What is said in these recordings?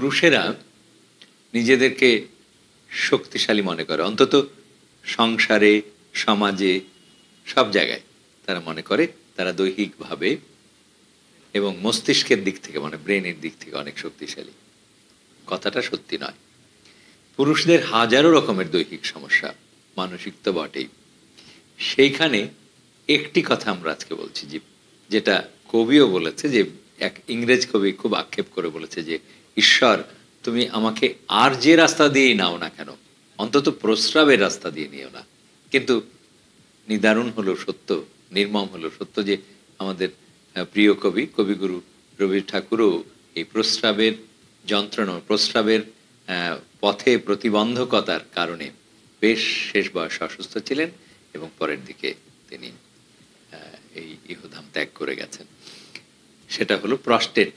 পুরুষেরা নিজেদেরকে শক্তিশালী মনে করে, অন্তত সংসারে, সমাজে, সব জায়গায় তারা মনে করে তারা দৈহিকভাবে এবং মস্তিষ্কের দিক থেকে, মানে ব্রেনের দিক থেকে অনেক শক্তিশালী। কথাটা সত্যি নয়। পুরুষদের হাজারো রকমের দৈহিক সমস্যা, মানসিক তো বটেই। সেইখানে একটি কথা আমরা আজকে বলছি, যেটা কবিও বলেছে, যে এক ইংরেজ কবি খুব আক্ষেপ করে বলেছে যে, ঈশ্বর তুমি আমাকে আর যে রাস্তা দিয়েই নাও না কেন, অন্তত প্রস্রাবের রাস্তা দিয়ে নিও না। কিন্তু নিদারুণ হলো সত্য, নির্মম হলো সত্য যে আমাদের প্রিয় কবিগুরু রবি ঠাকুরও এই প্রস্রাবের যন্ত্রণা, প্রস্রাবের পথে প্রতিবন্ধকতার কারণে বেশ শেষ বয়সে অসুস্থ ছিলেন এবং পরের দিকে তিনি এই ইহধাম ত্যাগ করে গেছেন। সেটা হলো প্রস্টেট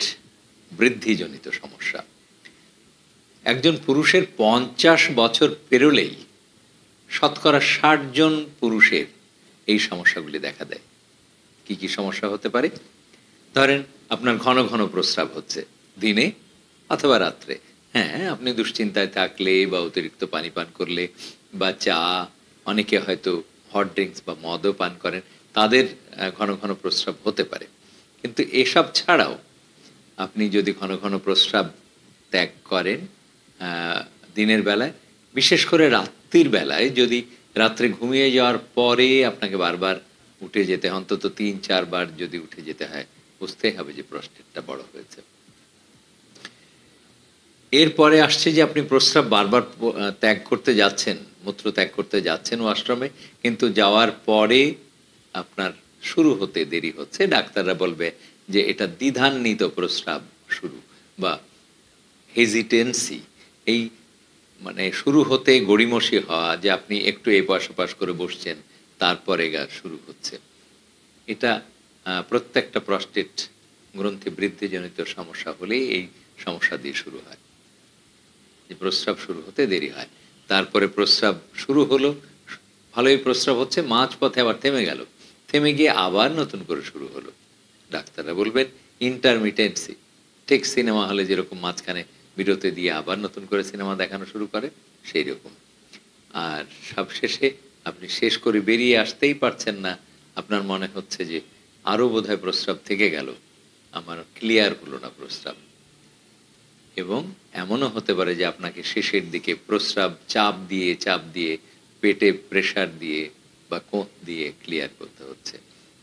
বৃদ্ধিজনিত সমস্যা। একজন পুরুষের 50 বছর পেরোলেই শতকরা 60 জন পুরুষের এই সমস্যাগুলি দেখা দেয়। কি কি সমস্যা হতে পারে? ধরেন আপনার ঘন ঘন প্রস্রাব হচ্ছে দিনে অথবা রাত্রে। হ্যাঁ, আপনি দুশ্চিন্তায় থাকলে বা অতিরিক্ত পানি পান করলে বা চা, অনেকে হয়তো হট ড্রিঙ্কস বা মদও পান করেন, তাদের ঘন ঘন প্রস্রাব হতে পারে। কিন্তু এসব ছাড়াও আপনি যদি ঘন ঘন প্রস্রাব ত্যাগ করেন দিনের বেলায়, বিশেষ করে রাত্রির বেলায়, যদি রাত্রে ঘুমিয়ে যাওয়ার পরে আপনাকে বারবার উঠে যেতে, অন্তত 3-4 বার যদি উঠে যেতে হয়, বুঝতেই হবে যে প্রস্টেটটা বড় হয়েছে। এরপরে আসছে যে আপনি প্রস্রাব বারবার ত্যাগ করতে যাচ্ছেন, মূত্র ত্যাগ করতে যাচ্ছেন ওয়াশরুমে, কিন্তু যাওয়ার পরে আপনার শুরু হতে দেরি হচ্ছে। ডাক্তাররা বলবে যে এটা দ্বিধান্বিত প্রস্রাব শুরু বা হেজিটেন্সি। এই মানে শুরু হতে গড়িমসি হওয়া, যে আপনি একটু এপাশ ওপাশ করে বসছেন, তারপরে শুরু হচ্ছে। এটা প্রত্যেকটা প্রস্টেট গ্রন্থি বৃদ্ধিজনিত সমস্যা হলেই এই সমস্যা দিয়ে শুরু হয়, যে প্রস্রাব শুরু হতে দেরি হয়। তারপরে প্রস্রাব শুরু হলো, ভালোই প্রস্রাব হচ্ছে, মাঝপথে আবার থেমে গেল, থেমে গিয়ে আবার নতুন করে শুরু হলো। ডাক্তাররা বলবেন ইন্টারমিটেন্সি। ঠিক সিনেমা হলে যেরকম মাঝখানে বিরতি দিয়ে আবার নতুন করে সিনেমা দেখানো শুরু করে, সেই রকম। আর সবশেষে আপনি শেষ করে বেরিয়ে আসতেই পারছেন না, আপনার মনে হচ্ছে যে আরও বোধহয় প্রস্রাব থেকে গেল, আমার ক্লিয়ার হলো না প্রস্রাব। এবং এমনও হতে পারে যে আপনাকে শেষের দিকে প্রস্রাব চাপ দিয়ে পেটে প্রেসার দিয়ে বা কোঁত দিয়ে ক্লিয়ার করতে হচ্ছে,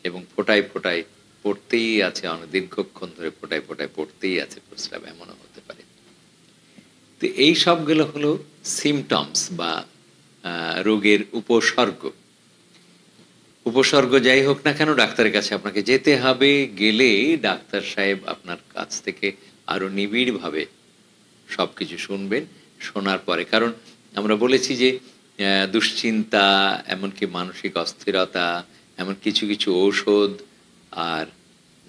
এবং ফোটায় ফোটায় পড়তেই আছে, অনেক দীর্ঘক্ষণ ধরে ফোটায় ফোটায় পড়তেই আছে প্রস্রাব, এমনও হতে পারে। তো এই সবগুলো হলো সিমটমস বা রোগের উপসর্গ। উপসর্গ যাই হোক না কেন, ডাক্তারের কাছে আপনাকে যেতে হবে। গেলে ডাক্তার সাহেব আপনার কাছ থেকে আরো নিবিড়ভাবে সবকিছু শুনবেন। শোনার পরে, কারণ আমরা বলেছি যে দুশ্চিন্তা, এমনকি মানসিক অস্থিরতা, এমন কিছু কিছু ঔষধ, আর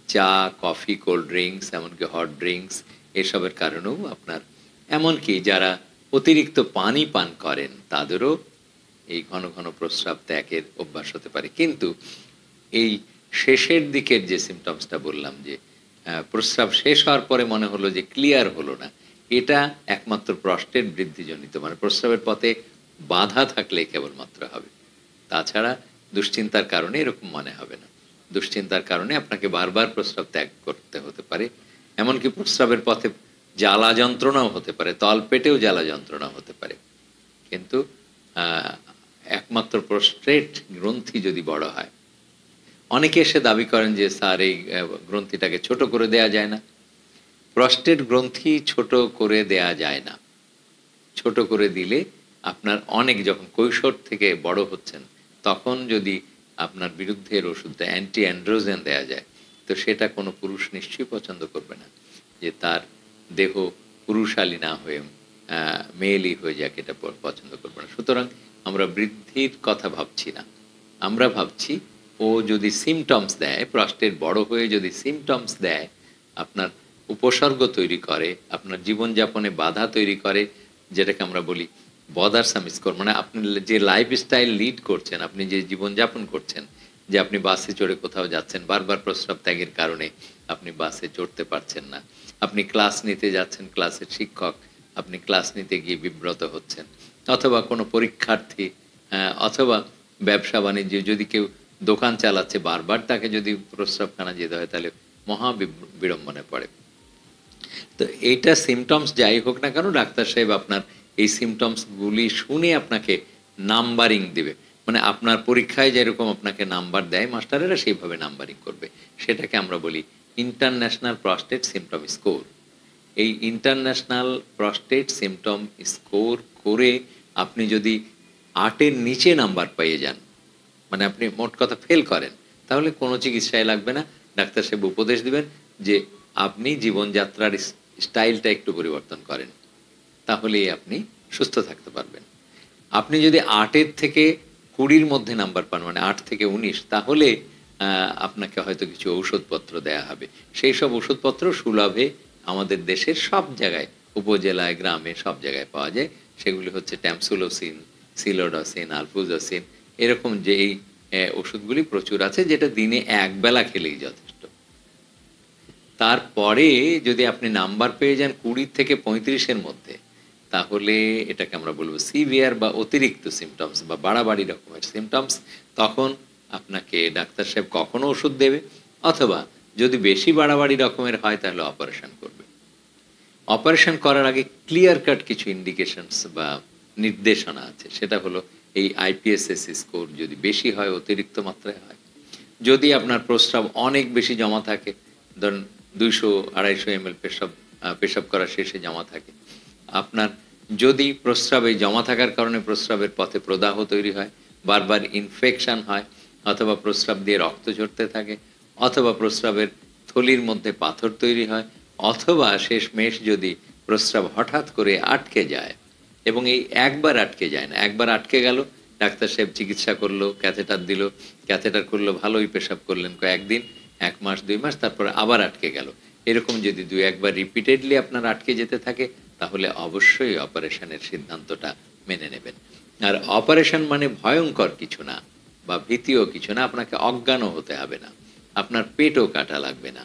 চা, কফি, কোল্ড ড্রিঙ্কস, এমনকি হট ড্রিঙ্কস, এসবের কারণেও আপনার, এমনকি যারা অতিরিক্ত পানি পান করেন তাদেরও এই ঘন ঘন প্রস্রাব ত্যাগের অভ্যাস হতে পারে। কিন্তু এই শেষের দিকের যে সিমটমসটা বললাম, যে প্রস্রাব শেষ হওয়ার পরে মনে হলো যে ক্লিয়ার হলো না, এটা একমাত্র প্রস্টেট বৃদ্ধিজনিত, মানে প্রস্রাবের পথে বাধা থাকলে কেবলমাত্র হবে। তাছাড়া দুশ্চিন্তার কারণে এরকম মনে হবে না। দুশ্চিন্তার কারণে আপনাকে বারবার প্রস্রাব ত্যাগ করতে হতে পারে, এমনকি প্রস্রাবের পথে জ্বালা যন্ত্রণাও হতে পারে, তলপেটেও জ্বালা যন্ত্রণা হতে পারে। কিন্তু একমাত্র প্রস্টেট গ্রন্থি যদি বড় হয়, অনেকে এসে দাবি করেন যে স্যার এই গ্রন্থিটাকে ছোট করে দেয়া যায় না। প্রস্টেট গ্রন্থি ছোট করে দেয়া যায় না। ছোট করে দিলে আপনার অনেক, যখন কৈশোর থেকে বড় হচ্ছেন, তখন যদি আপনার বিরুদ্ধের ওষুধটা অ্যান্টি অ্যান্ড্রোজেন দেয়া যায়, তো সেটা কোনো পুরুষ নিশ্চয়ই পছন্দ করবে না, যে তার দেহ পুরুষালী না হয়ে মেয়েলি হয়ে যাক, এটা পছন্দ করবে না। সুতরাং আমরা বৃদ্ধির কথা ভাবছি না, আমরা ভাবছি ও যদি সিমটমস দেয়, প্রস্টেট বড় হয়ে যদি সিমটমস দেয়, আপনার উপসর্গ তৈরি করে, আপনার জীবনযাপনে বাধা তৈরি করে, যেটাকে আমরা বলি বদারসাম স্কোর, মানে আপনি যে লাইফস্টাইল লিড করছেন, আপনি যে জীবনযাপন করছেন, যে আপনি বাসে চড়ে কোথাও যাচ্ছেন, বারবার প্রস্রাব ত্যাগের কারণে আপনি বাসে চড়তে পারছেন না। আপনি ক্লাস নিতে যাচ্ছেন, ক্লাসের শিক্ষক, আপনি ক্লাস নিতে গিয়ে বিব্রত হচ্ছেন। অথবা কোনো পরীক্ষার্থী, অথবা ব্যবসা-বাণিজ্যে যদি কেউ দোকান চালাচ্ছে, বারবার তাকে যদি প্রস্রাবখানা যেতে হয় তাহলে মহা বিড়ম্বনায় পড়ে। তো এইটা সিম্পটমস যাই হোক না কেন, ডাক্তার সাহেব আপনার এই সিম্পটমসগুলি শুনে আপনাকে নাম্বারিং দিবে। মানে আপনার পরীক্ষায় যেরকম আপনাকে নাম্বার দেয় মাস্টারেরা, সেইভাবে নাম্বারিং করবে। সেটাকে আমরা বলি ইন্টারন্যাশনাল প্রস্টেট সিম্পটম স্কোর। এই ইন্টারন্যাশনাল প্রস্টেট সিম্পটম স্কোর করে আপনি যদি ৮ এর নিচে নাম্বার পেয়ে যান, মানে আপনি মোট কথা ফেল করেন, তাহলে কোনো চিকিৎসায় লাগবে না। ডাক্তার সাহেব উপদেশ দিবেন যে আপনি জীবনযাত্রার স্টাইলটা একটু পরিবর্তন করেন, তাহলেই আপনি সুস্থ থাকতে পারবেন। আপনি যদি ৮ এর থেকে ২০ র মধ্যে নাম্বার পান, মানে ৮ থেকে ১৯, তাহলে আপনাকে হয়তো কিছু ঔষধপত্র দেয়া হবে। সেই সব ওষুধপত্র সুলভে আমাদের দেশের সব জায়গায়, উপজেলায়, গ্রামে সব জায়গায় পাওয়া যায়। সেগুলি হচ্ছে ট্যামসুলোসিন, সিলোডসিন, আলফুজাসিন, এরকম যেই ওষুধগুলি প্রচুর আছে, যেটা দিনে একবেলা খেলেই যথেষ্ট। তারপরে যদি আপনি নাম্বার পেয়ে যান ২০ থেকে ৩৫ এর মধ্যে, তাহলে এটাকে আমরা বলব সিভিয়ার বা অতিরিক্ত সিম্পটমস বা বাড়াবাড়ি রকমের সিম্পটমস। তখন আপনাকে ডাক্তার সাহেব কখনো ওষুধ দেবে, অথবা যদি বেশি বাড়াবাড়ি রকমের হয় তাহলে অপারেশন করবে। অপারেশন করার আগে ক্লিয়ার কাট কিছু ইন্ডিকেশনস বা নির্দেশনা আছে। সেটা হলো এই আইপিএসএস স্কোর যদি বেশি হয়, অতিরিক্ত মাত্রায় হয়, যদি আপনার প্রস্রাব অনেক বেশি জমা থাকে, ধরুন ২০০-২৫০ ml পেশাব করা শেষে জমা থাকে, আপনার যদি প্রস্রাবে জমা থাকার কারণে প্রস্রাবের পথে প্রদাহ তৈরি হয়, বারবার ইনফেকশন হয়, অথবা প্রস্রাব দিয়ে রক্ত ঝরতে থাকে, অথবা প্রস্রাবের থলির মধ্যে পাথর তৈরি হয়, অথবা শেষমেশ যদি প্রস্রাব হঠাৎ করে আটকে যায়, এবং এই একবার আটকে যায় না, একবার আটকে গেল, ডাক্তার সাহেব চিকিৎসা করলো, ক্যাথেটার দিল, ক্যাথেটার করলো, ভালোই পেশাব করলেন কয়েকদিন, ১ মাস ২ মাস, তারপরে আবার আটকে গেল। এরকম যদি ২-১ বার রিপিটেডলি আপনার আটকে যেতে থাকে, তাহলে অবশ্যই অপারেশনের সিদ্ধান্তটা মেনে নেবেন। আর অপারেশন মানে ভয়ঙ্কর কিছু না, বা ভীতিও কিছু না, আপনাকে অজ্ঞানও হতে হবে না, আপনার পেটও কাটা লাগবে না।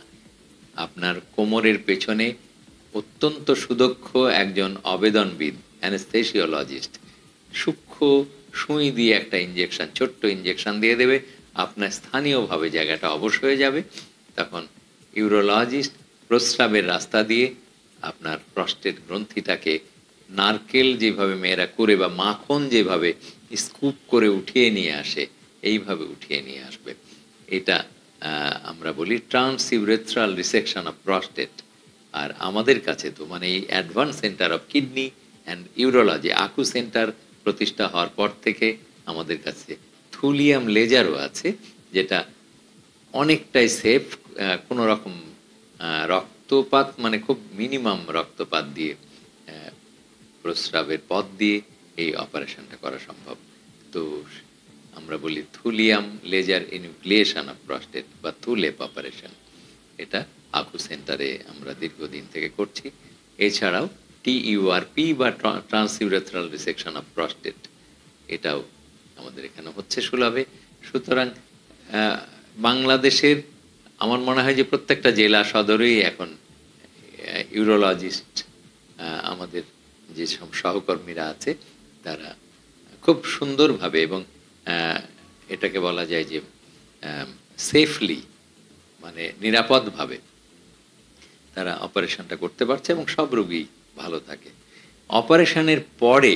আপনার কোমরের পেছনে অত্যন্ত সুদক্ষ একজন অবেদনবিদ, অ্যানেস্থেসিওলজিস্ট, সূক্ষ্ম সুই দিয়ে একটা ইঞ্জেকশন, ছোট্ট ইঞ্জেকশন দিয়ে দেবে, আপনার স্থানীয়ভাবে জায়গাটা অবশ হয়ে যাবে। তখন ইউরোলজিস্ট প্রস্রাবের রাস্তা দিয়ে আপনার প্রস্টেট গ্রন্থিটাকে নারকেল যেভাবে মেয়েরা করে, বা মাখন যেভাবে স্কুপ করে উঠিয়ে নিয়ে আসে, এইভাবে উঠিয়ে নিয়ে আসবে। এটা আমরা বলি ট্রান্সইউরেথ্রাল রিসেকশন অফ প্রস্টেট। আর আমাদের কাছে তো মানে এই advance centre of kidney and urology, আকু সেন্টার প্রতিষ্ঠা হওয়ার পর থেকে আমাদের কাছে থুলিয়াম লেজারও আছে, যেটা অনেকটাই সেফ। কোনো রকম রক্তপাত, মানে খুব মিনিমাম রক্তপাত দিয়ে, প্রস্রাবের পথ দিয়ে এই অপারেশনটা করা সম্ভব। তো আমরা বলি থুলিয়াম লেজার ইনফ্লিয়েশন অফ প্রস্টেট বা থুলেপ অপারেশন। এটা আকু সেন্টারে আমরা দীর্ঘদিন থেকে করছি। এছাড়াও টিইউআরপি বা ট্রান্সইউরেথ্রাল রিসেকশন অফ প্রস্টেট, এটাও আমাদের এখানে হচ্ছে সুলভে। সুতরাং বাংলাদেশের আমার মনে হয় যে প্রত্যেকটা জেলা সদরেই এখন ইউরোলজিস্ট, আমাদের যেসব সহকর্মীরা আছে তারা খুব সুন্দরভাবে এবং এটাকে বলা যায় যে সেফলি, মানে নিরাপদভাবে তারা অপারেশনটা করতে পারছে, এবং সব রোগী ভালো থাকে। অপারেশনের পরে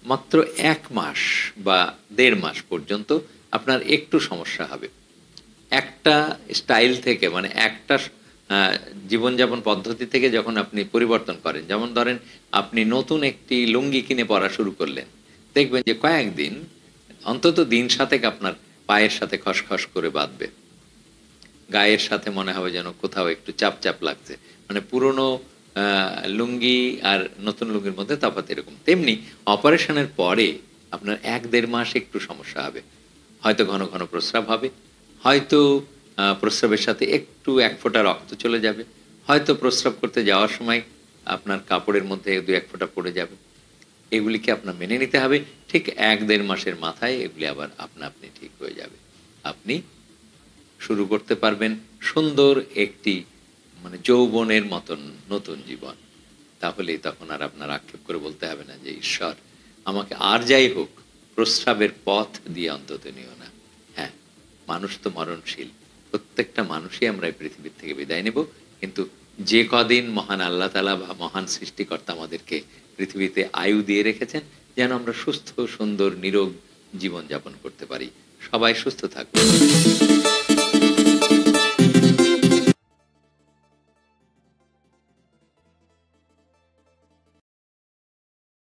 মাত্র ১ মাস বা ১.৫ মাস পর্যন্ত আপনার একটু সমস্যা হবে। একটা স্টাইল থেকে, মানে একটা জীবনযাপন পদ্ধতি থেকে যখন আপনি পরিবর্তন করেন, যেমন ধরেন আপনি নতুন একটি লুঙ্গি কিনে পরা শুরু করলেন, দেখবেন যে কয়েকদিন অন্তত দিন ৭ আপনার পায়ের সাথে খসখস করে বাঁধবে, গায়ের সাথে মনে হবে যেন কোথাও একটু চাপ চাপ লাগছে। মানে পুরনো লুঙ্গি আর নতুন লুঙ্গির মধ্যে তফাৎ এরকম। তেমনি অপারেশনের পরে আপনার ১-১.৫ মাস একটু সমস্যা হবে, হয়তো ঘন ঘন প্রস্রাব হবে, হয়তো প্রস্রাবের সাথে একটু ১ ফোঁটা রক্ত চলে যাবে, হয়তো প্রস্রাব করতে যাওয়ার সময় আপনার কাপড়ের মধ্যে ২-১ ফোঁটা পড়ে যাবে। এগুলিকে আপনার মেনে নিতে হবে। ঠিক ১-১.৫ মাসের মাথায় এগুলি আবার আপনা আপনি ঠিক হয়ে যাবে। আপনি শুরু করতে পারবেন সুন্দর একটি মানে যৌবনের মতন নতুন জীবন। তাহলেই তখন আর আপনার আক্ষেপ করে বলতে হবে না যে, "ঈশ্বর আমাকে আর যাই হোক প্রস্রাবের পথ দিয়ে অন্তত নিও না।" হ্যাঁ, মানুষ তো মরণশীল। প্রত্যেকটা মানুষই আমরা এই পৃথিবীর থেকে বিদায় নেব। কিন্তু যে কদিন মহান আল্লাহ তাআলা বা মহান সৃষ্টিকর্তা আমাদেরকে পৃথিবীতে আয়ু দিয়ে রেখেছেন, যেন আমরা সুস্থ, সুন্দর, নিরোগ জীবনযাপন করতে পারি। সবাই সুস্থ থাকুন।